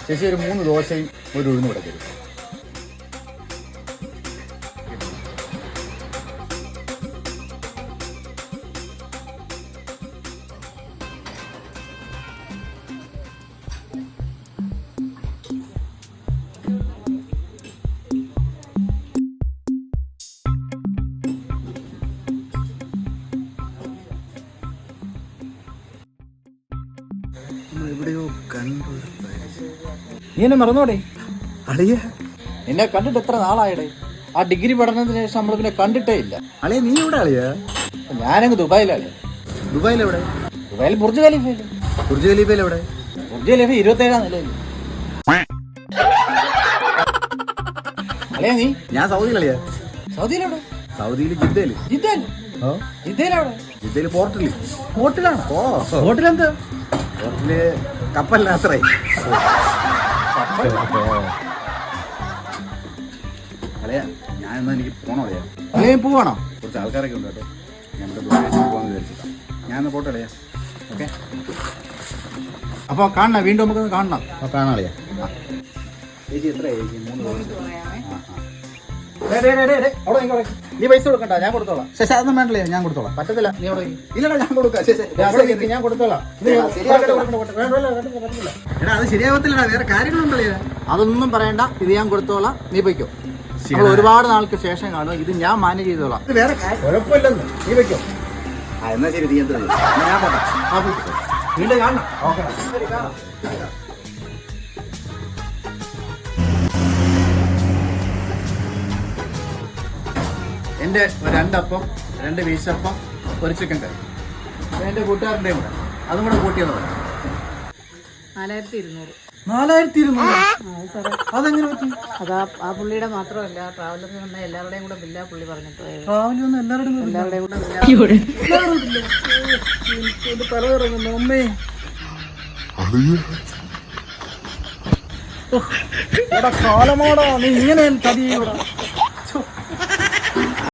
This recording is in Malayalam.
ചേച്ചി ഒരു 3 ദോശയും ഒരു ഉഴുന്നും കൂടെ തരും. എവിടെയോ കണ്ടു. നീ എന്നെ മറന്നോടെ? അളിയ നിന്നെ കണ്ടിട്ട് എത്ര നാളായിടേ? ആ ഡിഗ്രി പഠനത്തിന് ശേഷം നമ്മൾ പിന്നെ കണ്ടിട്ടേ ഇല്ല. അളിയ നീ എവിടെ അളിയ? ഞാനങ്ങ് ദുബായിലാണ്. ദുബായിൽ എവിടെ? ദുബായിൽ ബുർജ് ഖലീഫയിൽ. ബുർജ് ഖലീഫയിൽ എവിടെ? ബുർജ് ഖലീഫ 27-ാം നിലയിൽ. അളിയാ നീ? ഞാൻ സൗദിയിൽ അളിയ. സൗദിയിലെവിടെ? സൗദിയിൽ ജിദ്ദയിൽ. ജിദ്ദയിലെവിടെ? ജിദ്ദയിൽ പോർട്ടിൽ. ഹോട്ടലാണ്. ഹോട്ടലെന്താ? ഹോട്ടല് കപ്പലിനത്രേ. അളിയ ഞാൻ എന്നാ എനിക്ക് പോണോ അളിയ? അളിയാ പോവാണോ? കുറച്ച് ആൾക്കാരൊക്കെ ഉണ്ട് കേട്ടോ. ഞാൻ ഇവിടെ ദുബായിൽ പോകാൻ വിചാരിച്ചിട്ടാ. ഞാൻ എന്നാ പോട്ടെ അളിയ. ഓക്കെ. അപ്പോൾ കാണണം, വീണ്ടും നമുക്കൊന്ന് കാണണം. കാണാം അളിയ. ചേച്ചി എത്രയായി ചേച്ചി? 3 ദിവസം. നീ പൈസ കൊടുക്കണ്ട, ഞാൻ കൊടുത്തോളാം. ശേഷം അതൊന്നും വേണ്ടല്ലേ, ഞാൻ കൊടുത്തോളാം. പറ്റത്തില്ല, നീ അവിടെ ഇല്ലടാ ഞാൻ കൊടുക്കാം. ഞാൻ കൊടുത്തോളാം. എടാ അത് ശരിയാവത്തില്ലടാ, വേറെ കാര്യങ്ങളുണ്ടല്ലേ. അതൊന്നും പറയണ്ട, ഇത് ഞാൻ കൊടുത്തോളാം, നീ പൊയ്ക്കോ. നമ്മൾ ഒരുപാട് നാൾക്ക് ശേഷം കാണുക, ഇത് ഞാൻ മാനേജ് ചെയ്തോളാം. ഇത് വേറെ കുഴപ്പമില്ലെന്ന് നീ വെക്കോ. എന്നാ ശരി, നീ എന്താ ഞാൻ പോട്ടെ. വീണ്ടും കാണണം. ഓക്കെ. എൻ്റെ 2 അപ്പം, 2 വീശപ്പം, ഒരു ചിക്കൻ കറി. എൻ്റെ കൂട്ടുകാരൻ്റെയും കൂടെ അതും കൂടെ കൂട്ടിയെന്ന് പറയാം. 4200. 4200? അതെങ്ങനെ പറ്റി? അതാ ആ പുള്ളിയുടെ മാത്രമല്ല, ട്രാവലറിൽ വന്ന എല്ലാവരുടെയും കൂടെ ബില്ലാ പുള്ളി പറഞ്ഞിട്ട് പോയത്. ട്രാവലിൽ വന്ന എല്ലാവരുടെയും കൂടെ എൻ്റെ തല ഇറങ്ങുന്നു അമ്മേ. കാലമാടാ നീ ഇങ്ങനെ ചതി.